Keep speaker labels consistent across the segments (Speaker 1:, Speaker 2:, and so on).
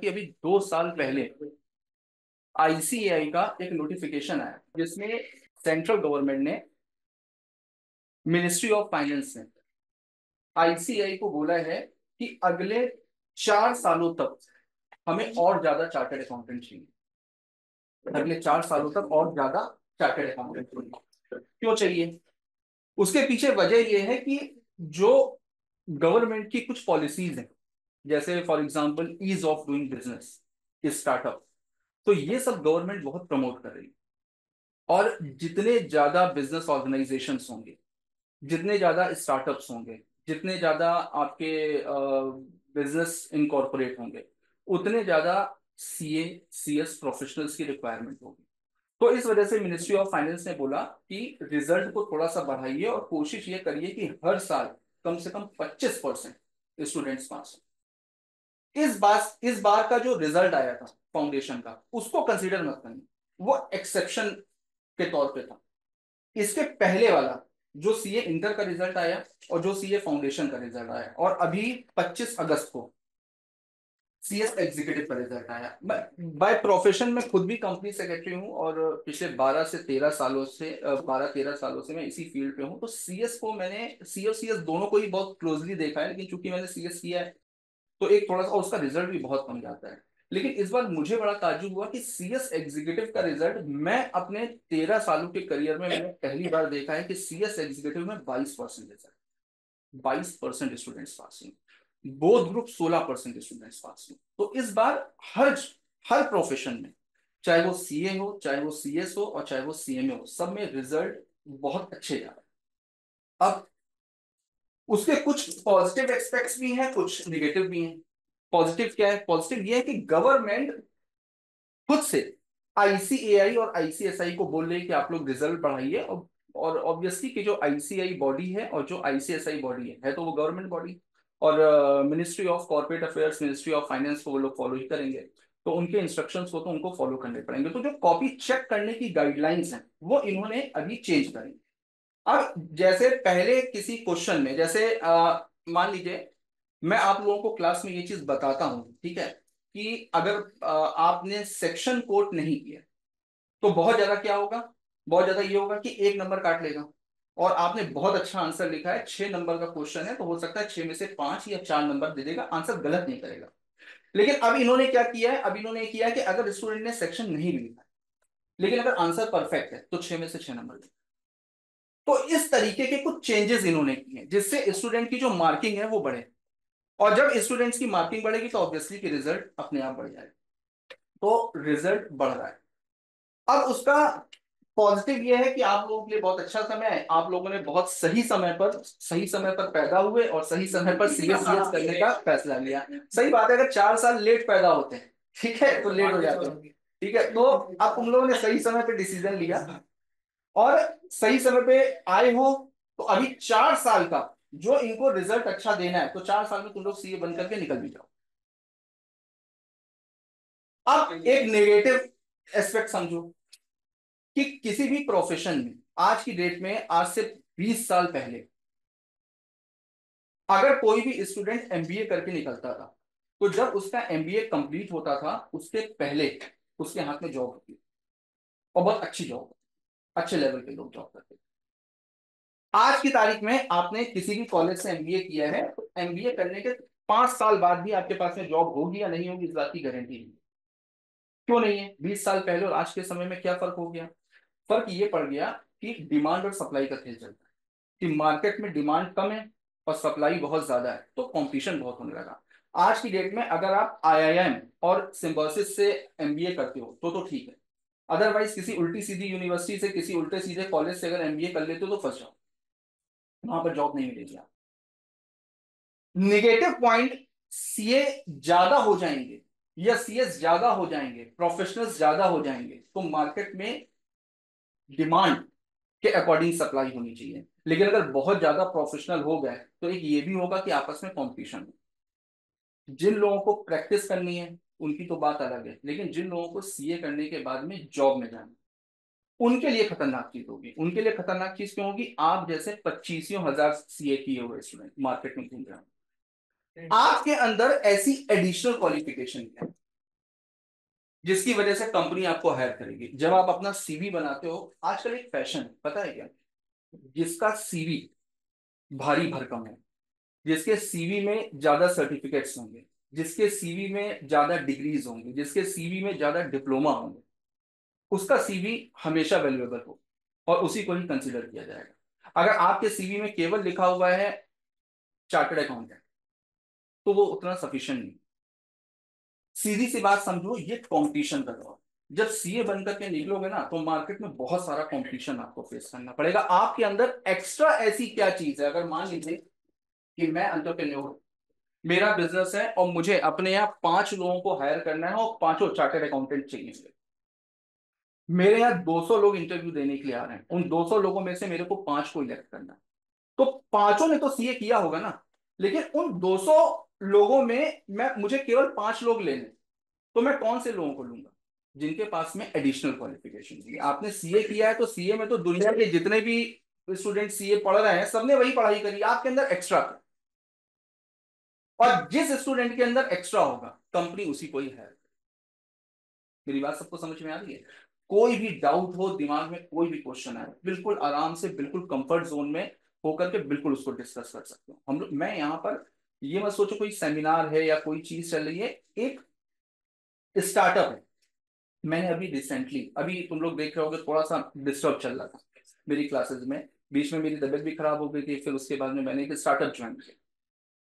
Speaker 1: कि अभी 2 साल पहले आईसीएआई का एक नोटिफिकेशन आया जिसमें सेंट्रल गवर्नमेंट ने मिनिस्ट्री ऑफ फाइनेंस ने आईसीएआई को बोला है कि अगले 4 सालों तक हमें और ज्यादा चार्टर्ड अकाउंटेंट चाहिए। अगले 4 सालों तक और ज्यादा चार्टर्ड अकाउंटेंट चाहिए। क्यों चाहिए? उसके पीछे वजह यह है कि जो गवर्नमेंट की कुछ पॉलिसीज हैं, जैसे for example ease of doing business, startup, तो ये सब गवर्नमेंट बहुत प्रमोट कर रही है। और जितने ज्यादा बिजनेस ऑर्गेनाइजेशंस होंगे, जितने ज्यादा स्टार्टअप्स होंगे, जितने ज्यादा आपके बिजनेस इनकॉर्पोरेट होंगे, उतने ज्यादा सीए सीएस प्रोफेशनल्स की रिक्वायरमेंट होगी। तो इस वजह से मिनिस्ट्री ऑफ फाइनेंस ने बोला कि रिजल्ट को थोड़ा सा बढ़ाइए और कोशिश ये करिए कि हर साल कम से कम 25% स्टूडेंट्स पास हो। इस बार का जो रिजल्ट आया था फाउंडेशन का, उसको कंसीडर मत करना, वो एक्सेप्शन के तौर पे था। इसके पहले वाला जो सीए इंटर का रिजल्ट आया और जो सीए फाउंडेशन का रिजल्ट आया, और अभी 25 अगस्त को सीएस एग्जीक्यूटिव का रिजल्ट आया। बाय प्रोफेशन में खुद भी कंपनी सेक्रेटरी हूं और पिछले 12 13 सालों से मैं इसी फील्ड पे हूं। तो सीएस को मैंने, सी और सीएस दोनों को ही बहुत क्लोजली देखा है, लेकिन चूंकि मैंने सीएस किया है तो एक थोड़ा सा, और उसका रिजल्ट भी बहुत कम जाता है। लेकिन इस बार मुझे बड़ा ताज्जुब हुआ कि सीएस एग्जीक्यूटिव का रिजल्ट, मैं अपने 13 सालों के करियर में मैंने पहली बार देखा है कि सीएस एग्जीक्यूटिव में 22% रिजल्ट, 22% स्टूडेंट्स पास हुए। बोथ ग्रुप 16% स्टूडेंट्स पास हुए। तो इस बार हर हर प्रोफेशन में, चाहे वो सीए हो, चाहे वो सीएस हो और चाहे वो सीएमए हो, सब में रिजल्ट बहुत अच्छे जा रहे हैं। अब उसके कुछ पॉजिटिव एस्पेक्ट्स भी हैं, कुछ निगेटिव भी हैं। पॉजिटिव क्या है? पॉजिटिव ये है कि गवर्नमेंट खुद से आईसीएआई और आईसीएसआई को बोल रही है कि आप लोग रिजल्ट बढ़ाइए। और ऑब्वियसली कि जो आईसीआई बॉडी है और जो आईसीएसआई बॉडी है तो वो गवर्नमेंट बॉडी, और ministry of corporate affairs, ministry of finance को वो लोग फॉलो ही करेंगे। तो उनके इंस्ट्रक्शंस को तो उनको फॉलो करने पड़ेंगे। तो जो कॉपी चेक करने की गाइडलाइंस हैं वो इन्होंने अभी चेंज करेंगे। अब जैसे पहले किसी क्वेश्चन में, जैसे मान लीजिए मैं आप लोगों को क्लास में ये चीज बताता हूं, ठीक है, कि अगर आपने सेक्शन कोट नहीं किया तो बहुत ज्यादा क्या होगा, बहुत ज्यादा ये होगा कि 1 नंबर काट लेगा। और आपने बहुत अच्छा आंसर लिखा है, 6 नंबर का क्वेश्चन है, तो हो सकता है 6 में से 5 या 4 नंबर दे देगा, आंसर गलत नहीं करेगा। लेकिन अब इन्होंने क्या किया है, अब इन्होंने किया है कि अगर स्टूडेंट ने सेक्शन नहीं भी लिखा है, लेकिन अगर आंसर परफेक्ट है तो 6 में से 6 नंबर देगा। तो इस तरीके के कुछ चेंजेस इन्होंने किए हैं जिससे स्टूडेंट की जो मार्किंग है वो बढ़े। और जब स्टूडेंट्स की मार्किंग बढ़ेगी तो ऑब्वियसली कि रिजल्ट अपने आप बढ़ जाएगा। तो रिजल्ट बढ़ रहा है। अब उसका पॉजिटिव ये है कि आप लोगों के लिए बहुत अच्छा समय है, आप लोगों ने बहुत सही समय पर पैदा हुए और सही समय पर सीएस करने का फैसला लिया। सही बात है, अगर 4 साल लेट पैदा होते हैं, ठीक है, तो लेट हो जाते हैं, ठीक है। तो अब तुम लोगों ने सही समय पे डिसीजन लिया और सही समय पे आए हो, तो अभी 4 साल का जो इनको रिजल्ट अच्छा देना है, तो 4 साल में तुम लोग सीए बन करके निकल भी जाओ। अब एक नेगेटिव एस्पेक्ट समझो कि किसी भी प्रोफेशन में आज की डेट में, आज से 20 साल पहले, अगर कोई भी स्टूडेंट एमबीए करके निकलता था, तो जब उसका एमबीए कंप्लीट होता था उसके पहले उसके हाथ में जॉब होती थी, और बहुत अच्छी जॉब, अच्छे लेवल पे लोग जॉब करते थे। आज की तारीख में आपने किसी भी कॉलेज से एमबीए किया है तो एमबीए करने के 5 साल बाद भी आपके पास में जॉब होगी या नहीं होगी, इस बात की गारंटी नहीं। क्यों नहीं है? 20 साल पहले और आज के समय में क्या फर्क हो गया? फर्क ये पड़ गया कि डिमांड और सप्लाई का खेल चलता है, कि मार्केट में डिमांड कम है और सप्लाई बहुत ज्यादा है, तो कंपटीशन बहुत होने लगा। आज की डेट में अगर आप आईआईएम और सिम्बायोसिस से एमबीए करते हो तो ठीक है। अदरवाइज किसी उल्टी सीधी यूनिवर्सिटी से, किसी उल्टे सीधे कॉलेज से अगर एमबीए कर लेते हो तो फंस जाओ, वहां पर जॉब नहीं मिलेगी। नेगेटिव पॉइंट, सीए ज्यादा हो जाएंगे या सीएस ज्यादा हो जाएंगे, प्रोफेशनल्स ज्यादा हो जाएंगे, तो मार्केट में डिमांड के अकॉर्डिंग सप्लाई होनी चाहिए। लेकिन अगर बहुत ज्यादा प्रोफेशनल हो गए तो एक ये भी होगा कि आपस में कंपटीशन, जिन लोगों को प्रैक्टिस करनी है उनकी तो बात अलग है, लेकिन जिन लोगों को सीए करने के बाद में जॉब में जाना, उनके लिए खतरनाक चीज होगी। उनके लिए खतरनाक चीज क्यों होगी? आप जैसे 25,000 सीए किए हुए स्टूडेंट मार्केट में घूम रहे हैं, आपके अंदर ऐसी एडिशनल क्वालिफिकेशन है जिसकी वजह से कंपनी आपको हायर करेगी। जब आप अपना सीवी बनाते हो, आजकल एक फैशन है, पता है क्या, जिसका सीवी भारी भरकम है, जिसके सीवी में ज्यादा सर्टिफिकेट्स होंगे, जिसके सीवी में ज्यादा डिग्रीज होंगी, जिसके सीवी में ज्यादा डिप्लोमा होंगे, उसका सीवी हमेशा वैल्यूएबल हो और उसी को ही कंसिडर किया जाएगा। अगर आपके सीवी में केवल लिखा हुआ है चार्टर्ड अकाउंटेंट, तो वो उतना सफिशिएंट नहीं। सीधी सी बात समझो, ये कंपटीशन का दौर। जब सीए बनकर के निकलोगे ना, तो मार्केट में बहुत सारा कंपटीशन आपको फेस करना पड़ेगा। आपके अंदर एक्स्ट्रा ऐसी क्या चीज है, अगर मान लीजिए कि मैं एंटरप्रेन्योर, मेरा बिजनेस है और मुझे अपने यहाँ 5 लोगों को हायर करना है और पांचों चार्टर्ड अकाउंटेंट चाहिए। मेरे यहाँ 200 लोग इंटरव्यू देने के लिए आ रहे हैं, उन 200 लोगों में से मेरे को 5 को इलेक्ट करना है। तो पांचों ने तो सीए किया होगा ना, लेकिन उन 200 लोगों में मैं मुझे केवल 5 लोग लेने, तो मैं कौन से लोगों को लूंगा, जिनके पास में एडिशनल क्वालिफिकेशन है। आपने सीए किया है तो सीए में तो दुनिया के जितने भी स्टूडेंट सीए पढ़ रहे हैं, सबने वही पढ़ाई करी, आपके अंदर एक्स्ट्रा। और जिस स्टूडेंट के अंदर एक्स्ट्रा होगा, कंपनी उसी को ही है। मेरी बात सबको समझ में आ रही है? कोई भी डाउट हो दिमाग में, कोई भी क्वेश्चन आए, बिल्कुल आराम से, बिल्कुल कंफर्ट जोन में होकर के बिल्कुल उसको डिस्कस कर सकते हो हम लोग। मैं यहाँ पर, ये मत सोचो कोई सेमिनार है या कोई चीज चल रही है, एक स्टार्टअप है। मैंने अभी रिसेंटली, अभी तुम लोग देख रहे होगे थोड़ा सा डिस्टर्ब चल रहा था मेरी क्लासेस में, बीच में मेरी तबीयत भी खराब हो गई थी, फिर उसके बाद में मैंने एक स्टार्टअप ज्वाइन किया।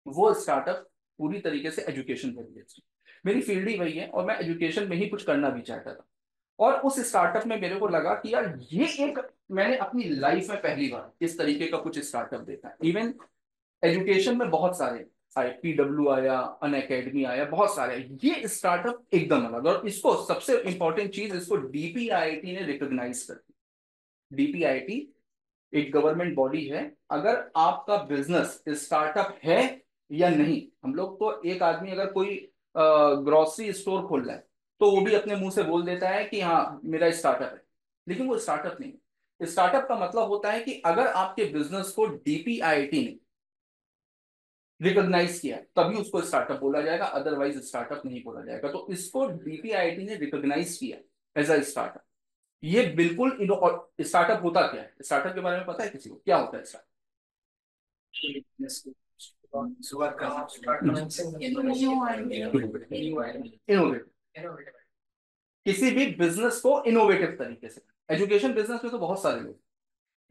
Speaker 1: वो स्टार्टअप पूरी तरीके से एजुकेशन पर बेस्ड, मेरी फील्ड ही वही है और मैं एजुकेशन में ही कुछ करना भी चाहता था। और उस स्टार्टअप में मेरे को लगा कि यार ये एक, मैंने अपनी लाइफ में पहली बार इस तरीके का कुछ स्टार्टअप देखा। इवन एजुकेशन में बहुत सारे आए, पीडब्ल्यू आया, अन अकेडमी आया, बहुत सारे। ये स्टार्टअप एकदम अलग, और इसको सबसे इंपॉर्टेंट चीज, इसको डीपीआईआईटी ने रिकॉग्नाइज कर दी। डीपीआईआईटी एक गवर्नमेंट बॉडी है। अगर आपका बिजनेस स्टार्टअप है या नहीं, हम लोग तो, एक आदमी अगर कोई ग्रोसरी स्टोर खोल रहा है, तो वो भी अपने मुंह से बोल देता है कि हाँ मेरा स्टार्टअप है, लेकिन वो स्टार्टअप नहीं है। स्टार्टअप का मतलब होता है कि अगर आपके बिजनेस को डीपीआईआईटी ने रिकॉग्नाइज किया, तभी उसको स्टार्टअप बोला जाएगा, अदरवाइज स्टार्टअप नहीं बोला जाएगा। तो इसको डीपीआईआईटी ने रिकॉग्नाइज किया एज अ स्टार्टअप। ये बिल्कुल स्टार्टअप होता क्या है, स्टार्टअप के बारे में पता है किसी को, क्या होता है स्टार्टअप? इनोवेटिव, किसी भी बिजनेस को इनोवेटिव तरीके से। एजुकेशन बिजनेस में तो बहुत सारे लोग,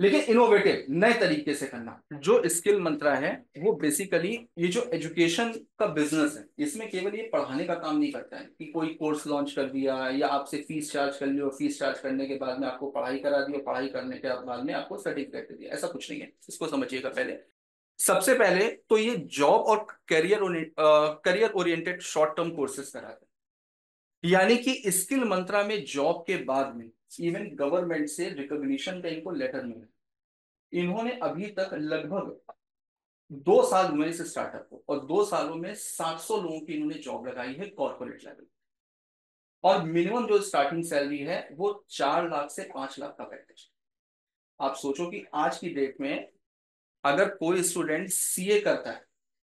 Speaker 1: लेकिन इनोवेटिव नए तरीके से करना। जो स्किल मंत्रा है, वो बेसिकली ये जो एजुकेशन का बिजनेस है, इसमें केवल ये पढ़ाने का काम नहीं करता है कि कोई कोर्स लॉन्च कर दिया या आपसे फीस चार्ज कर लियो, फीस चार्ज करने के बाद में आपको पढ़ाई करा दी, पढ़ाई करने के बाद में आपको सर्टिफिकेट दे दिया, ऐसा कुछ नहीं है। इसको समझिएगा पहले। सबसे पहले तो ये जॉब और career oriented short term courses कराते हैं, यानी कि स्किल मंत्रा में जॉब के बाद में इवन गवर्नमेंट से रिकॉग्निशन का इनको लेटर मिला। इन्होंने अभी तक लगभग 2 साल हुए इस स्टार्टअप को, और 2 सालों में 700 लोगों की इन्होंने जॉब लगाई है कॉर्पोरेट लेवल। और मिनिमम जो स्टार्टिंग सैलरी है वो 4 लाख से 5 लाख का पैकेज। आप सोचो कि आज की डेट में अगर कोई स्टूडेंट सीए करता है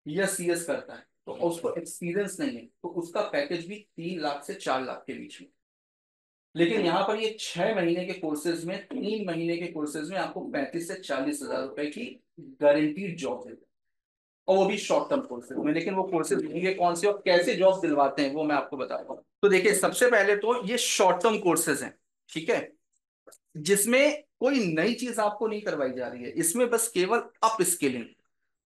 Speaker 1: या सीएस करता है, तो उसको एक्सपीरियंस नहीं है, तो उसका पैकेज भी 3 लाख से 4 लाख के बीच में। लेकिन यहाँ पर ये 6 महीने के कोर्सेज में, 3 महीने के कोर्सेज में आपको 35 से 40 हजार रुपए की गारंटीड जॉब देते हैं, और वो भी शॉर्ट टर्म कोर्सेज में। लेकिन वो कोर्सेज ये कौन से और कैसे जॉब दिलवाते हैं, वो मैं आपको बता रहा हूँ। तो देखिए, सबसे पहले तो ये शॉर्ट टर्म कोर्सेज हैं, ठीक है, जिसमें कोई नई चीज आपको नहीं करवाई जा रही है। इसमें बस केवल अप स्किलिंग,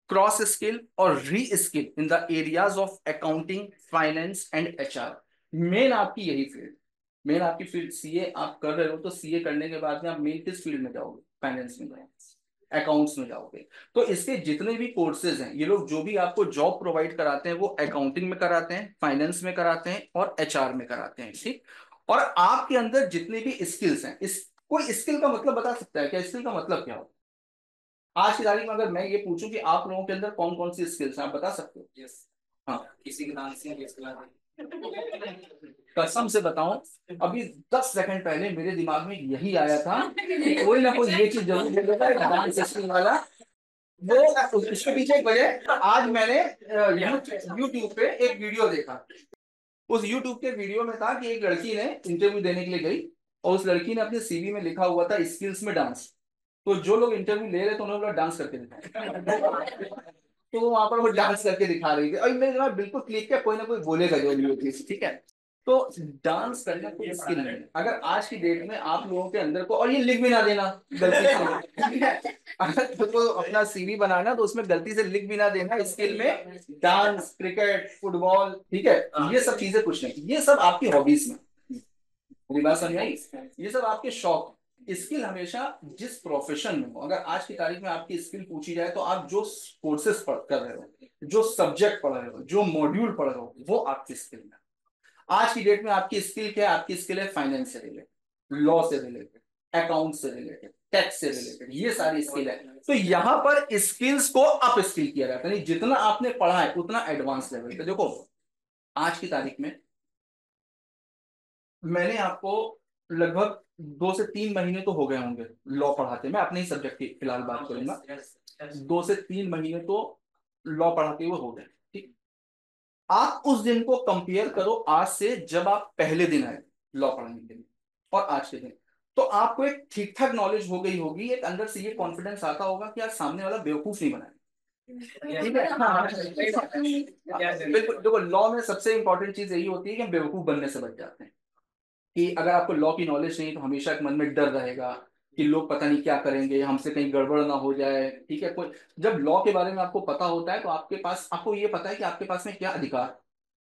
Speaker 1: क्रॉस स्किल और री skill in the areas of accounting, finance and HR. Main आपकी यही फील्ड, मेन आपकी फील्ड सीए आप कर रहे हो, तो सीए करने के बाद में आप मेन किस फील्ड में जाओगे? फाइनेंस में जाओगे, अकाउंट्स में जाओगे। तो इसके जितने भी कोर्सेज हैं, ये लोग जो भी आपको जॉब प्रोवाइड कराते हैं, वो अकाउंटिंग में कराते हैं, फाइनेंस में कराते हैं और एचआर में कराते हैं, ठीक। और आपके अंदर जितने भी स्किल्स हैं, इस, कोई स्किल का मतलब बता सकता है क्या? स्किल का मतलब क्या होता है आज की तारीख में? अगर मैं ये पूछूं कि आप लोगों के अंदर कौन कौन सी स्किल्स हैं, आप बता सकते हो? यस। हाँ, किसी के डांसिंग के खिलाफ, कसम से बताऊं, अभी 10 सेकंड पहले मेरे दिमाग में यही आया था कि कोई ना कोई ये चीज जरूर दे देगा, डांस स्किल वाला। वो इसके पीछे एक वजह, आज मैंने यूट्यूब पे एक वीडियो देखा, उस यूट्यूब के वीडियो में था कि एक लड़की ने इंटरव्यू देने के लिए गई और उस लड़की ने अपने सीवी में लिखा हुआ था स्किल्स में डांस। तो जो लोग इंटरव्यू ले रहे थे उन्होंने बोला डांस करके दिखाया। तो वो वहां पर वो डांस करके दिखा रही थी और मेरे दिमाग में बिल्कुल क्लिक किया, कोई ना कोई बोलेगा जो भी होती है, ठीक है। तो डांस करना कोई स्किल नहीं है। अगर आज की डेट में आप लोगों के अंदर को, और ये लिख भी ना देना गलती से, ठीक है। अगर तुमको अपना सीवी बनाना तो उसमें गलती से लिख भी ना देना स्किल में डांस, क्रिकेट, फुटबॉल, ठीक है। ये सब चीजें कुछ नहीं, ये सब आपकी हॉबीज में, मेरी बात समझ आई, ये सब आपके शौक। स्किल हमेशा जिस प्रोफेशन में हो, अगर आज की तारीख में आपकी स्किल पूछी जाए तो आप जो कोर्सेज पढ़ कर रहे हो, जो सब्जेक्ट पढ़ रहे हो, जो मॉड्यूल पढ़ रहे हो, वो आपकी स्किल है। आज की डेट में आपकी स्किल क्या है? आपकी स्किल है फाइनेंस से रिलेटेड, लॉ से रिलेटेड, अकाउंट से रिलेटेड, टैक्स से रिलेटेड, ये सारी स्किल है। तो यहां पर स्किल्स को अप स्किल किया जाता है, जितना आपने पढ़ा है उतना एडवांस लेवल पे। देखो आज की तारीख में मैंने आपको लगभग 2 से 3 महीने तो हो गए होंगे लॉ पढ़ाते, मैं अपने ही सब्जेक्ट की फिलहाल बात करूंगा। 2 से 3 महीने तो लॉ पढ़ाते हुए हो गए, ठीक। आप उस दिन को कंपेयर करो आज से जब आप पहले दिन आए लॉ पढ़ने के लिए और आज के दिन, तो आपको एक ठीक ठाक नॉलेज हो गई होगी, एक अंदर से ये कॉन्फिडेंस आता होगा कि आज सामने वाला बेवकूफ नहीं बनाए, ठीक है। हाँ, बिल्कुल। देखो लॉ में सबसे इंपॉर्टेंट चीज यही होती है कि हम बेवकूफ बनने से बच जाते हैं। कि अगर आपको लॉ की नॉलेज नहीं तो हमेशा एक मन में डर रहेगा कि लोग पता नहीं क्या करेंगे, हमसे कहीं गड़बड़ ना हो जाए, ठीक है। कोई जब लॉ के बारे में आपको पता होता है तो आपके पास, आपको ये पता है कि आपके पास में क्या अधिकार,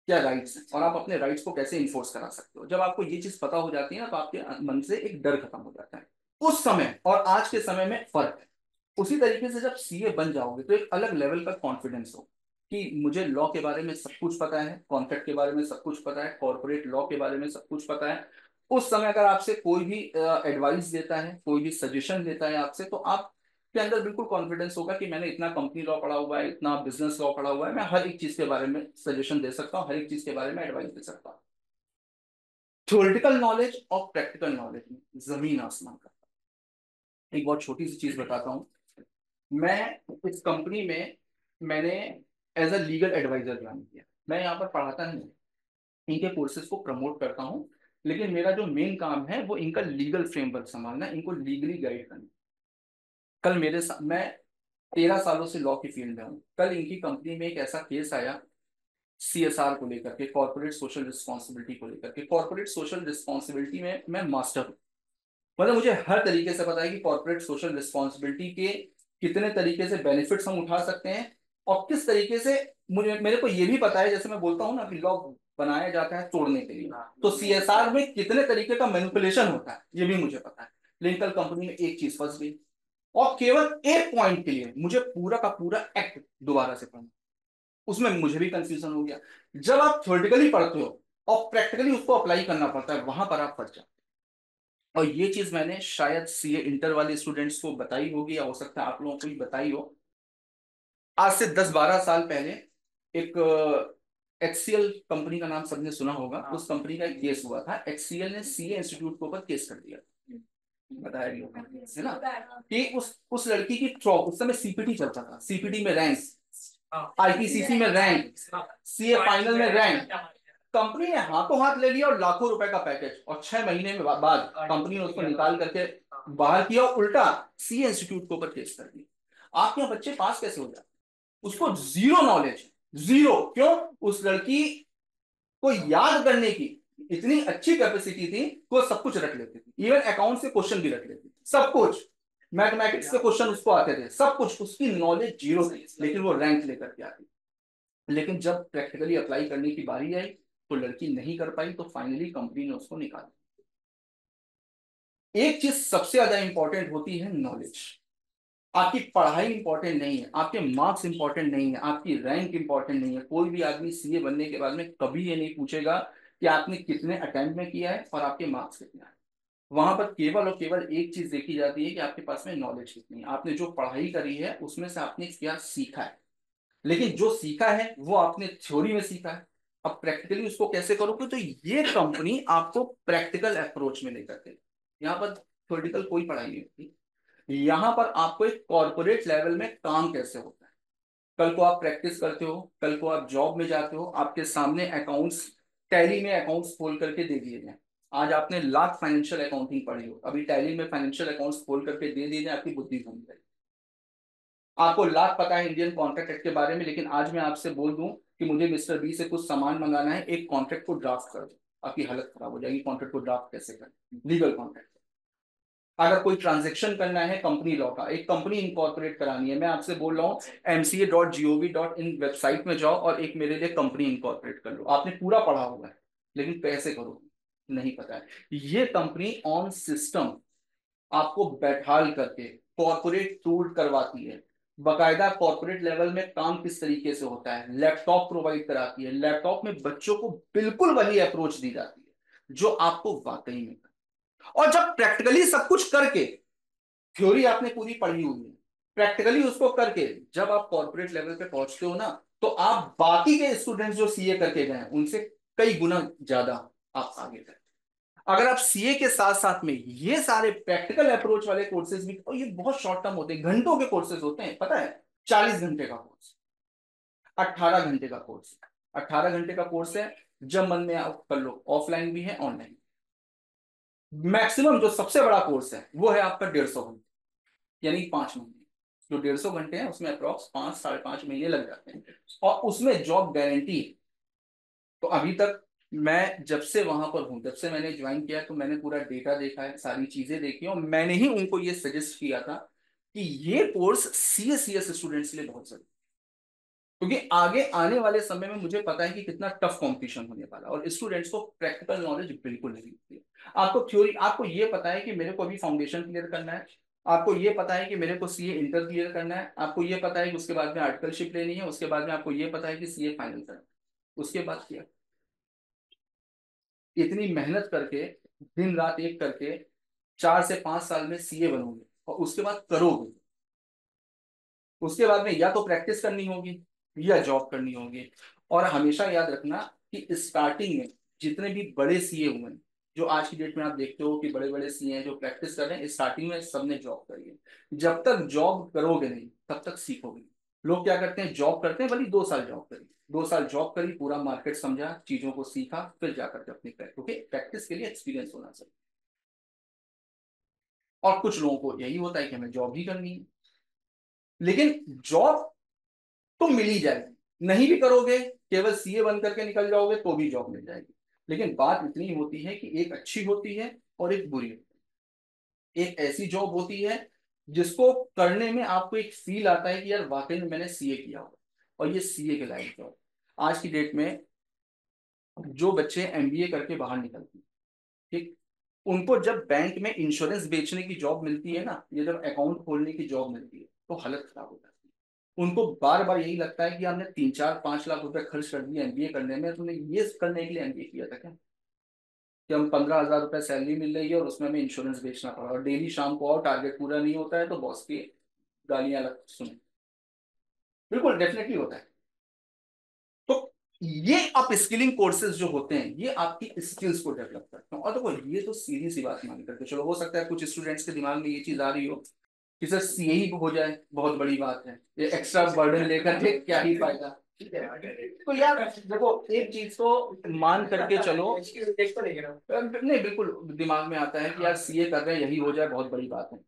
Speaker 1: क्या राइट्स हैं और आप अपने राइट्स को कैसे इन्फोर्स करा सकते हो। जब आपको ये चीज पता हो जाती है ना तो आपके मन से एक डर खत्म हो जाता है। उस समय और आज के समय में फर्क है। उसी तरीके से जब सीए बन जाओगे तो एक अलग लेवल का कॉन्फिडेंस हो कि मुझे लॉ के बारे में सब कुछ पता है, कॉन्ट्रैक्ट के बारे में सब कुछ पता है, कॉर्पोरेट लॉ के बारे में सब कुछ पता है। उस समय अगर आपसे कोई भी एडवाइस देता है, कोई भी सजेशन देता है आपसे, तो आप के अंदर बिल्कुल कॉन्फिडेंस होगा कि मैंने इतना कंपनी लॉ पढ़ा हुआ है, इतना बिजनेस लॉ पढ़ा हुआ है, मैं हर एक चीज के बारे में सजेशन दे सकता हूँ, हर एक चीज के बारे में एडवाइस दे सकता हूँ। थ्योरेटिकल नॉलेज और प्रैक्टिकल नॉलेज में जमीन आसमान का। एक बहुत छोटी सी चीज बताता हूँ। मैं इस कंपनी में मैंने as a legal adviser join किया। मैं यहाँ पर पढ़ाता नहीं, इनके कोर्सेज को प्रमोट करता हूँ, लेकिन मेरा जो मेन काम है वो इनका लीगल फ्रेमवर्क संभालना, इनको लीगली गाइड करना। कल मैं 13 सालों से लॉ की फील्ड में हूँ। कल इनकी कंपनी में एक ऐसा केस आया सीएसआर को लेकर के, कॉर्पोरेट सोशल रिस्पॉन्सिबिलिटी को लेकर के। कॉर्पोरेट सोशल रिस्पॉन्सिबिलिटी में मैं मास्टर हूँ, मतलब मुझे हर तरीके से पता है कि कॉर्पोरेट सोशल रिस्पॉन्सिबिलिटी के कितने तरीके से बेनिफिट्स हम उठा सकते हैं और किस तरीके से। मुझे मेरे को ये भी पता है, जैसे मैं बोलता हूँ ना कि लॉ बनाया जाता है तोड़ने के लिए, तो सीएसआर में कितने तरीके का मैनिपुलेशन होता है ये भी मुझे पता है। लेकिन कल कंपनी में एक चीज फंस गई और केवल एक पॉइंट के लिए मुझे पूरा का पूरा एक्ट दोबारा से पढ़ना, उसमें मुझे भी कंफ्यूजन हो गया। जब आप थ्योरेटिकली पढ़ते हो और प्रैक्टिकली उसको अप्लाई करना पड़ता है, वहां पर आप फंस जाते हो। और ये चीज मैंने शायद सीए इंटर वाले स्टूडेंट्स को बताई होगी या हो सकता है आप लोगों को भी बताई हो। आज से 10-12 साल पहले एक एचसीएल कंपनी का नाम सबने सुना होगा, उस कंपनी का एक केस हुआ था। एचसीएल ने सीए इंस्टीट्यूट के ऊपर केस कर दिया, बताया भी होगा, है ना। कि उस लड़की की थ्रो, उस समय सीपीटी चलता था, सीपीटी में रैंक, आईपीसीसी में रैंक, सीए फाइनल में रैंक। कंपनी ने हाथों हाथ ले लिया और लाखों रुपए का पैकेज, और 6 महीने में बाद कंपनी ने उसको निकाल करके बाहर किया और उल्टा सीए इंस्टीट्यूट के ऊपर केस कर दिया। आपके यहाँ बच्चे पास कैसे हो जाते? उसको जीरो नॉलेज, जीरो। क्यों? उस लड़की को याद करने की इतनी अच्छी कैपेसिटी थी कि वो सब कुछ रख लेती थी, इवन अकाउंट से क्वेश्चन भी रख लेती थी, सब कुछ। मैथमेटिक्स के क्वेश्चन उसको आते थे, सब कुछ। उसकी नॉलेज जीरो थी लेकिन वो रैंक लेकर के आती। लेकिन जब प्रैक्टिकली अप्लाई करने की बारी आई तो लड़की नहीं कर पाई, तो फाइनली कंपनी ने उसको निकाला। एक चीज सबसे ज्यादा इंपॉर्टेंट होती है, नॉलेज। आपकी पढ़ाई इंपॉर्टेंट नहीं है, आपके मार्क्स इंपॉर्टेंट नहीं है, आपकी रैंक इंपॉर्टेंट नहीं है। कोई भी आदमी सीए बनने के बाद में कभी ये नहीं पूछेगा कि आपने कितने अटेम्प्ट में किया है और आपके मार्क्स कितने हैं। वहां पर केवल और केवल एक चीज देखी जाती है कि आपके पास में नॉलेज कितनी है, आपने जो पढ़ाई करी है उसमें से आपने क्या सीखा है। लेकिन जो सीखा है वो आपने थ्योरी में सीखा है, अब प्रैक्टिकली उसको कैसे करोगे? तो ये कंपनी आपको प्रैक्टिकल अप्रोच में लेकर के, यहाँ पर थ्योरेटिकल कोई पढ़ाई नहीं होती। यहां पर आपको एक कॉर्पोरेट लेवल में काम कैसे होता है, कल को आप प्रैक्टिस करते हो, कल को आप जॉब में जाते हो, आपके सामने अकाउंट्स टैली में अकाउंट्स खोल करके दे दिए जाए। आज आपने लाख फाइनेंशियल अकाउंटिंग पढ़ी हो, अभी टैली में फाइनेंशियल अकाउंट्स खोल करके दे दिए जाए, आपकी बुद्धि घूम जाए। आपको लाख पता है इंडियन कॉन्ट्रैक्ट एक्ट के बारे में, लेकिन आज मैं आपसे बोल दूं कि मुझे मिस्टर बी से कुछ सामान मंगाना है, एक कॉन्ट्रैक्ट को ड्राफ्ट कर दो, आपकी हालत खराब हो जाएगी। कॉन्ट्रैक्ट को ड्राफ्ट कैसे करें, लीगल कॉन्ट्रैक्ट। अगर कोई ट्रांजेक्शन करना है कंपनी लॉ का, एक कंपनी इनकॉर्पोरेट करानी है, मैं आपसे बोल रहा हूँ mca.gov.in वेबसाइट में जाओ और एक मेरे लिए कंपनी इनकॉर्पोरेट कर लो। आपने पूरा पढ़ा हुआ है, लेकिन कैसे करो नहीं पता है। ये कंपनी ऑन सिस्टम आपको बैठाल करके कॉर्पोरेट टूर करवाती है, बकायदा कॉर्पोरेट लेवल में काम किस तरीके से होता है, लैपटॉप प्रोवाइड कराती है, लैपटॉप में बच्चों को बिल्कुल वही अप्रोच दी जाती है जो आपको वाकई में। और जब प्रैक्टिकली सब कुछ करके, थ्योरी आपने पूरी पढ़ी हुई है, प्रैक्टिकली उसको करके जब आप कॉर्पोरेट लेवल पे पहुंचते हो ना, तो आप बाकी के स्टूडेंट्स जो सीए करके गए उनसे कई गुना ज्यादा आप आगे गए। अगर आप सीए के साथ साथ में ये सारे प्रैक्टिकल अप्रोच वाले कोर्सेज भी, और ये बहुत शॉर्ट टर्म होते हैं, घंटों के कोर्सेज होते हैं, पता है, 40 घंटे का कोर्स, 18 घंटे का कोर्स, 18 घंटे का कोर्स है। जब मन में आप कर लो, ऑफलाइन भी है ऑनलाइन। मैक्सिमम जो सबसे बड़ा कोर्स है वो है आपका 150 घंटे, यानी 5 महीने। जो 150 घंटे हैं उसमें अप्रॉक्स 5 साढ़े 5 महीने लग जाते हैं, और उसमें जॉब गारंटी। तो अभी तक मैं जब से वहां पर हूं, जब से मैंने ज्वाइन किया, तो मैंने पूरा डेटा देखा है, सारी चीजें देखी, और मैंने ही उनको ये सजेस्ट किया था कि ये कोर्स सीएस स्टूडेंट्स के लिए बहुत जरूरी, क्योंकि आगे आने वाले समय में मुझे पता है कि कितना टफ कंपटीशन होने वाला है, और स्टूडेंट्स को प्रैक्टिकल नॉलेज बिल्कुल नहीं होती है। आपको थ्योरी, आपको ये पता है कि मेरे को अभी फाउंडेशन क्लियर करना है, आपको ये पता है कि मेरे को सीए इंटर क्लियर करना है, आपको ये पता है कि उसके बाद में आर्टिकलशिप लेनी है, उसके बाद में आपको ये पता है कि सीए फाइनल करना है। उसके बाद क्या, इतनी मेहनत करके, दिन रात एक करके 4 से 5 साल में सीए बनोगे, और उसके बाद करोगे, उसके बाद में या तो प्रैक्टिस करनी होगी या जॉब करनी होगी। और हमेशा याद रखना कि स्टार्टिंग में जितने भी बड़े सीए हुए हैं, जो आज की डेट में आप देखते हो कि बड़े बड़े सीए हैं जो प्रैक्टिस कर रहे हैं, स्टार्टिंग में सबने जॉब करी है। जब तक जॉब करोगे नहीं तब तक सीखोगे नहीं। लोग क्या करते हैं, जॉब करते हैं, भले 2 साल जॉब करी, 2 साल जॉब करी, पूरा मार्केट समझा, चीजों को सीखा, फिर जाकर के अपनी प्रैक्टिस के लिए एक्सपीरियंस होना चाहिए। और कुछ लोगों को यही होता है कि हमें जॉब ही करनी है, लेकिन जॉब तो मिल ही जाएगी, नहीं भी करोगे, केवल सीए बन करके निकल जाओगे तो भी जॉब मिल जाएगी। लेकिन बात इतनी होती है कि एक अच्छी होती है और एक बुरी होती है। एक ऐसी जॉब होती है जिसको करने में आपको एक फील आता है कि यार वाकई में मैंने सीए किया हुआ, और ये सीए के लायक जॉब। आज की डेट में जो बच्चे एमबीए करके बाहर निकलते हैं, ठीक, उनको जब बैंक में इंश्योरेंस बेचने की जॉब मिलती है ना, या जब अकाउंट खोलने की जॉब मिलती है, तो हालत खराब हो जाती है। उनको बार बार यही लगता है कि हमने 3 4 5 लाख रुपए खर्च कर दिए एमबीए करने में, तुमने ये करने के लिए एमबीए किया था क्या, कि हम 15,000 रुपए सैलरी मिल रही है और उसमें हमें इंश्योरेंस बेचना पड़ा, और डेली शाम को आओ, टारगेट पूरा नहीं होता है तो बॉस की गालियां लग सुने। बिल्कुल डेफिनेटली होता है। तो ये अप स्किलिंग कोर्सेज जो होते हैं, ये आपकी स्किल्स को डेवलप करते हैं। और देखो, ये तो सीधी सी बात मान करके चलो, हो सकता है कुछ स्टूडेंट्स के दिमाग में ये चीज आ रही हो कि सर सीए ही हो जाए, बहुत बड़ी बात है, ये एक्स्ट्रा बर्डन लेकर के क्या ही फायदा। ठीक है, तो यार देखो, एक चीज तो मान करके चलो, नहीं बिल्कुल दिमाग में आता है कि यार सीए कर रहे हैं, यही हो जाए, बहुत बड़ी बात है।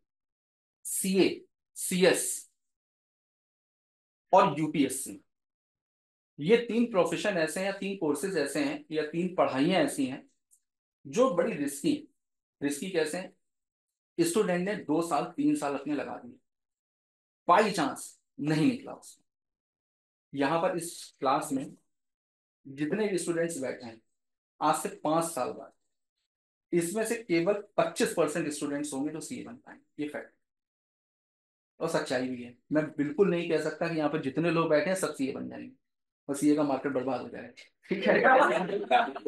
Speaker 1: सीए, सीएस और यूपीएससी, ये 3 प्रोफेशन ऐसे हैं, या 3 कोर्सेज ऐसे हैं, या 3 पढ़ाइयाँ ऐसी हैं जो बड़ी रिस्की। रिस्की कैसे हैं, स्टूडेंट ने 2 साल 3 साल अपने लगा दिए, बाई चांस नहीं निकला उसमें। यहाँ पर इस क्लास में जितने भी स्टूडेंट्स बैठे हैं, आज से 5 साल बाद इसमें से केवल 25% स्टूडेंट्स होंगे जो सीए बन पाएंगे, ये फैक्ट और सच्चाई भी है। मैं बिल्कुल नहीं कह सकता कि यहाँ पर जितने लोग बैठे हैं सब सीए बन जाएंगे, और सीए का मार्केट बर्बाद हो जाएगा। ठीक है,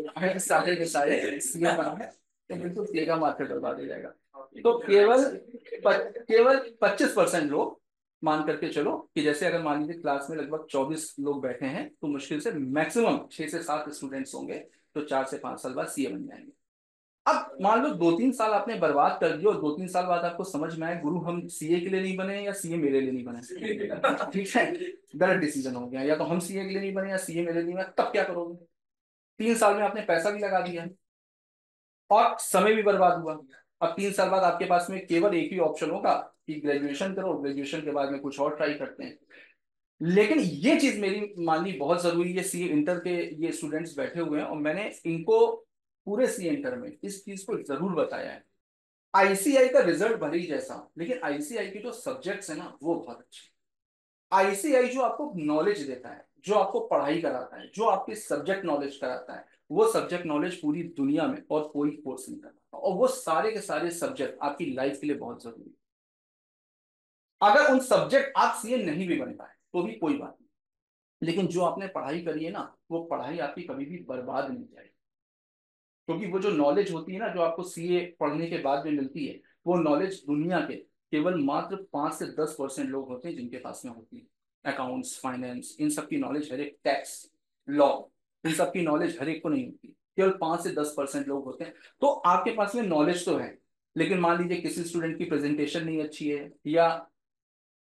Speaker 1: अगर सारे के सारे सीए बना है तो बिल्कुल सीए का मार्केट बर्बाद हो जाएगा। तो केवल 25% लोग, मान करके चलो कि जैसे अगर मान लीजिए क्लास में लगभग 24 लोग बैठे हैं, तो मुश्किल से मैक्सिमम 6 से 7 स्टूडेंट्स होंगे तो 4 से 5 साल बाद सीए बन जाएंगे। अब मान लो 2 3 साल आपने बर्बाद कर दिया, और 2 3 साल बाद आपको समझ में आए, गुरु हम सीए के लिए नहीं बने या सीए मेरे लिए नहीं बने। ठीक है, गलत डिसीजन हो गया, या तो हम सीए के लिए नहीं बने या सीए मेरे लिए नहीं बने, तब क्या करोगे। 3 साल में आपने पैसा भी लगा दिया और समय भी बर्बाद हुआ। अब 3 साल बाद आपके पास में केवल एक ही ऑप्शन होगा कि ग्रेजुएशन करो, ग्रेजुएशन के बाद में कुछ और ट्राई करते हैं। लेकिन ये चीज मेरी माननी बहुत जरूरी है, सीए इंटर के ये स्टूडेंट्स बैठे हुए हैं और मैंने इनको पूरे सीए इंटर में इस चीज को जरूर बताया है। आईसीआई का रिजल्ट भले ही जैसा, लेकिन आईसीआई के जो सब्जेक्ट्स है ना वो बहुत अच्छे। आईसीआई जो आपको नॉलेज देता है, जो आपको पढ़ाई कराता है, जो आपकी सब्जेक्ट नॉलेज कराता है, वो सब्जेक्ट नॉलेज पूरी दुनिया में और कोई कोर्स नहीं कराता। और वो सारे के सारे सब्जेक्ट आपकी लाइफ के लिए बहुत जरूरी है। अगर उन सब्जेक्ट आप सीए नहीं भी बन पाए तो भी कोई बात नहीं, लेकिन जो आपने पढ़ाई करी है ना, वो पढ़ाई आपकी कभी भी बर्बाद नहीं जाएगी। क्योंकि वो जो नॉलेज होती है ना, जो आपको सीए पढ़ने के बाद में मिलती है, वो नॉलेज दुनिया के केवल मात्र 5 से 10% लोग होते हैं जिनके पास में होती है। अकाउंट्स, फाइनेंस, इन सब की नॉलेज, हर एक टैक्स, लॉ, इन सब की नॉलेज हर एक को नहीं होती, केवल 5 से 10% लोग होते हैं। तो आपके पास में नॉलेज तो है, लेकिन मान लीजिए किसी स्टूडेंट की प्रेजेंटेशन नहीं अच्छी है, या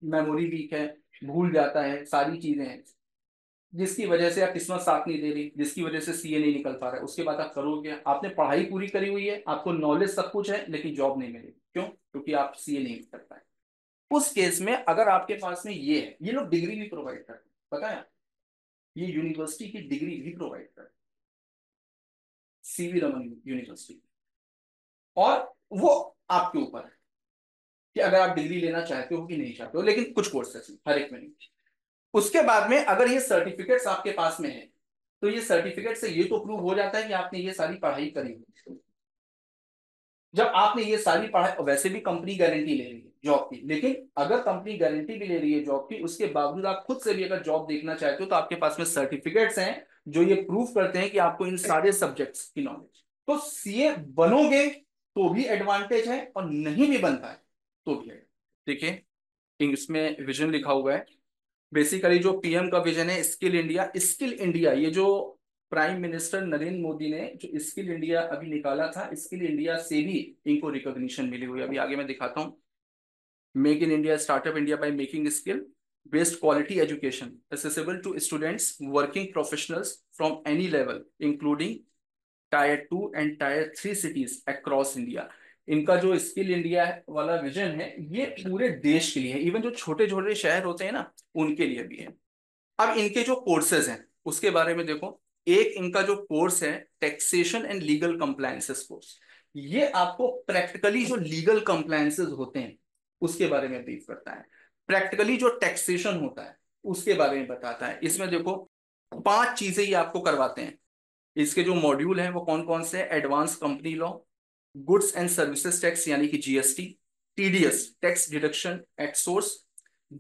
Speaker 1: मेमोरी वीक है, भूल जाता है, सारी चीजें हैं जिसकी वजह से आप किस्मत साथ नहीं दे रही, जिसकी वजह से सीए नहीं निकल पा रहा है, उसके बाद आप करोगे, आपने पढ़ाई पूरी करी हुई है, आपको नॉलेज सब कुछ है, लेकिन जॉब नहीं मिलेगी। क्यों? क्योंकि आप सीए नहीं कर पाए। उस केस में अगर आपके पास में ये है, ये लोग डिग्री भी प्रोवाइड करते हैं, पता है? ये यूनिवर्सिटी की डिग्री भी प्रोवाइड करते हैं, सीवी रमन यूनिवर्सिटी। और वो आपके ऊपर है कि अगर आप डिग्री लेना चाहते हो कि नहीं चाहते हो, लेकिन कुछ कोर्सेस हर एक में नहीं। उसके बाद में अगर ये सर्टिफिकेट्स आपके पास में है, तो ये सर्टिफिकेट से ये तो प्रूव हो जाता है कि आपने ये सारी पढ़ाई करी हुई। जब आपने ये सारी पढ़ाई, वैसे भी कंपनी गारंटी ले रही है जॉब की, लेकिन अगर कंपनी गारंटी भी ले रही है जॉब की, उसके बावजूद आप खुद से भी अगर जॉब देखना चाहते हो, तो आपके पास में सर्टिफिकेट्स हैं जो ये प्रूफ करते हैं कि आपको इन सारे सब्जेक्ट्स की नॉलेज। तो सीए बनोगे तो भी एडवांटेज है, और नहीं भी बनता है तो भी है। देखिए, इसमें विजन लिखा हुआ है। बेसिकली जो पीएम का विजन है, स्किल इंडिया। स्किल इंडिया, ये जो प्राइम मिनिस्टर नरेंद्र मोदी ने जो स्किल इंडिया अभी निकाला था, स्किल इंडिया से भी इनको रिकॉग्निशन मिली हुई है। अभी आगे मैं दिखाता हूँ। Make in India, startup India by making skill based quality education accessible to students, working professionals from any level including Tier 2 and Tier 3 cities across India। इनका जो स्किल इंडिया वाला विजन है, ये पूरे देश के लिए है, इवन जो छोटे छोटे शहर होते हैं ना, उनके लिए भी है। अब इनके जो कोर्सेज हैं उसके बारे में देखो। एक इनका जो कोर्स है, taxation and legal compliances course, ये आपको प्रैक्टिकली जो लीगल कंप्लायंसेस होते हैं उसके बारे में ब्रीफ करता है। प्रैक्टिकली जो टैक्सेशन होता है उसके बारे में बताता है। इसमें देखो 5 चीजें ये आपको करवाते हैं। इसके जो मॉड्यूल हैं वो कौन कौन से हैं? Advance company law, goods and services tax यानी कि GST, TDS tax deduction at source,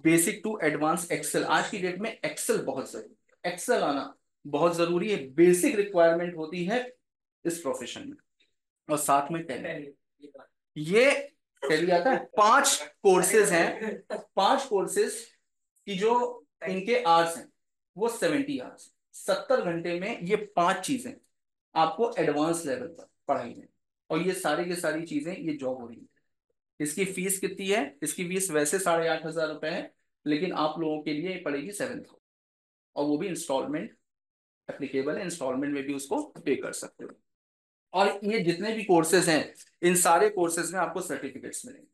Speaker 1: basic to advance Excel. आज की डेट में एक्सेल बहुत जरूरी है, एक्सेल आना बहुत जरूरी है, बेसिक रिक्वायरमेंट होती है इस प्रोफेशन में। और साथ में टैली, ये टैली आता है। 5 कोर्सेज हैं, 5 कोर्सेज की जो इनके आवर्स हैं वो 70 आवर्स, 70 घंटे में ये 5 चीजें आपको एडवांस लेवल पर पढ़ाई में। और ये सारी की सारी चीजें ये जॉब हो रही है। इसकी फीस कितनी है? इसकी फीस वैसे 8,500 रुपए है, लेकिन आप लोगों के लिए पड़ेगी 7,000, और वो भी इंस्टॉलमेंट एप्लीकेबल है, इंस्टॉलमेंट में भी उसको पे कर सकते हो। और ये जितने भी कोर्सेज हैं, इन सारे कोर्सेज में आपको सर्टिफिकेट्स मिलेंगे।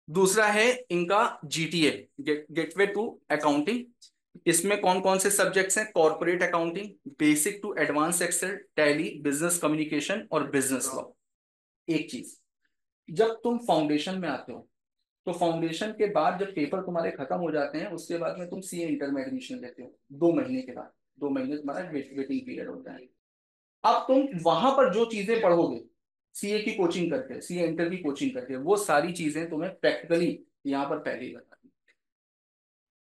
Speaker 1: दूसरा है इनका जीटीए, गेटवे टू अकाउंटिंग। इसमें कौन कौन से सब्जेक्ट्स हैं? Corporate accounting, basic to advance Excel, Tally, business communication और बिजनेस लॉ। एक चीज, जब तुम फाउंडेशन में आते हो, तो फाउंडेशन के बाद जब पेपर तुम्हारे खत्म हो जाते हैं, उसके बाद में तुम सीए इंटर में एडमिशन लेते हो 2 महीने के बाद। 2 महीने तुम्हारा वेटिंग पीरियड होता है। अब तुम वहां पर जो चीजें पढ़ोगे, सीए की कोचिंग करके, सीए इंटर की कोचिंग करके, वो सारी चीजें तुम्हें प्रैक्टिकली यहाँ पर पहले ही बता दी।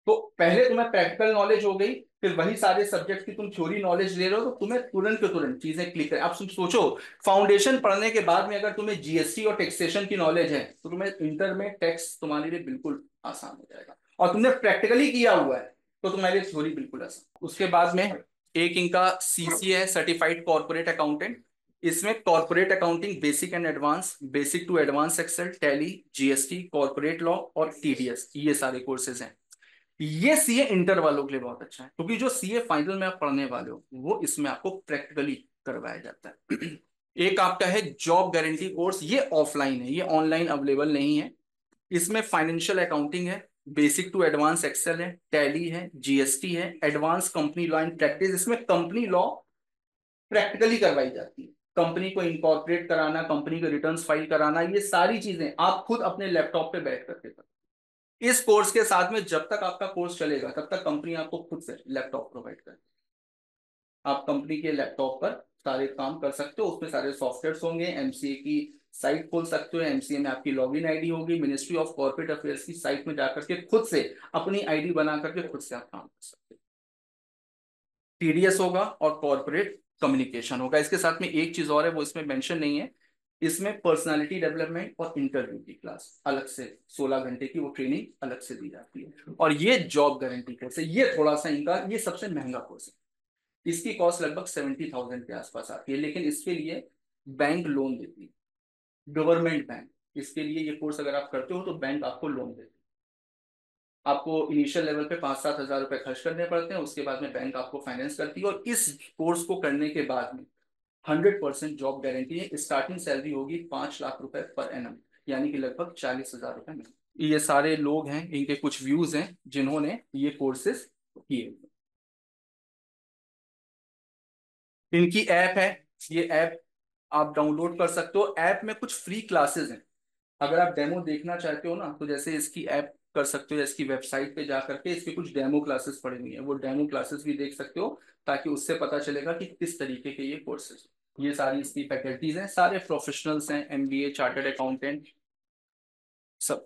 Speaker 1: तो पहले तुम्हें प्रैक्टिकल नॉलेज हो गई, फिर वही सारे सब्जेक्ट की तुम थ्योरी नॉलेज ले रहे हो, तो तुम्हें तुरंत के तुरंत चीजें क्लिक करें। अब तुम सोचो, फाउंडेशन पढ़ने के बाद में अगर तुम्हें जीएसटी और टैक्सेशन की नॉलेज है, तो तुम्हें इंटर में टैक्स तुम्हारे लिए बिल्कुल आसान हो जाएगा। और तुमने प्रैक्टिकली किया हुआ है तो तुम्हारे लिए थ्योरी बिल्कुल आसान। उसके बाद में एक इनका सीसीए है, सर्टिफाइड कॉर्पोरेट अकाउंटेंट। इसमें corporate accounting basic and advance, basic to advance Excel, Tally, GST, corporate law और टीडीएस, ये सारे कोर्सेज हैं। ये सीए इंटर वालों के लिए बहुत अच्छा है, क्योंकि जो सीए फाइनल में आप पढ़ने वाले हो वो इसमें आपको प्रैक्टिकली करवाया जाता है। एक आपका है जॉब गारंटी कोर्स, ये ऑफलाइन है, ये ऑनलाइन अवेलेबल नहीं है। इसमें फाइनेंशियल अकाउंटिंग है, बेसिक टू एडवांस एक्सेल है, टैली है, जीएसटी है, advance company law and practice. इसमें कंपनी लॉ प्रैक्टिकली करवाई जाती है। कंपनी को इनकॉर्पोरेट कराना, कंपनी के रिटर्न्स फाइल कराना, ये सारी चीजें आप खुद अपने लैपटॉप पे बैठ करके कर। इस कोर्स के साथ में जब तक आपका कोर्स चलेगा तब तक कंपनी आपको खुद से लैपटॉप प्रोवाइड करती है। आप कंपनी के लैपटॉप पर सारे काम कर सकते हो, उसमें सारे सॉफ्टवेयर होंगे, एमसीए की साइट खोल सकते हो, एमसीए में आपकी लॉगिन आईडी होगी, मिनिस्ट्री ऑफ कॉर्पोरेट अफेयर्स की साइट में जाकर के खुद से अपनी आईडी बना करके खुद से आप काम कर सकते हो। टीडीएस होगा और कॉर्पोरेट कम्युनिकेशन होगा। इसके साथ में एक चीज और है, वो इसमें मेंशन नहीं है। इसमें पर्सनालिटी डेवलपमेंट और इंटरव्यू की क्लास अलग से 16 घंटे की वो ट्रेनिंग अलग से दी जाती है। और ये जॉब गारंटी कोर्स है, ये थोड़ा सा इनका ये सबसे महंगा कोर्स है। इसकी कॉस्ट लगभग 70,000 के आसपास आती है, लेकिन इसके लिए बैंक लोन देती है, गवर्नमेंट बैंक। इसके लिए ये कोर्स अगर आप करते हो तो बैंक आपको लोन देती है। आपको इनिशियल लेवल पे 5-7 हज़ार रुपए खर्च करने पड़ते हैं, उसके बाद में बैंक आपको फाइनेंस करती है। और इस कोर्स को करने के बाद में 100% जॉब गारंटी है। स्टार्टिंग सैलरी होगी 5 लाख रुपए पर एनम, यानी कि लगभग 40,000 रुपए में। ये सारे लोग हैं, इनके कुछ व्यूज हैं जिन्होंने ये कोर्सेज किए। इनकी ऐप है, ये ऐप आप डाउनलोड कर सकते हो। ऐप में कुछ फ्री क्लासेस हैं, अगर आप डेमो देखना चाहते हो ना तो जैसे इसकी ऐप कर सकते हो, इसकी वेबसाइट पे जा करके इसके कुछ डेमो क्लासेस पड़ी हुई है, वो डेमो क्लासेस भी देख सकते हो, ताकि उससे पता चलेगा कि किस तरीके के ये कोर्सेज। ये सारी इसकी फैकल्टीज हैं, सारे प्रोफेशनल्स हैं, एमबीए, चार्टर्ड अकाउंटेंट, सब।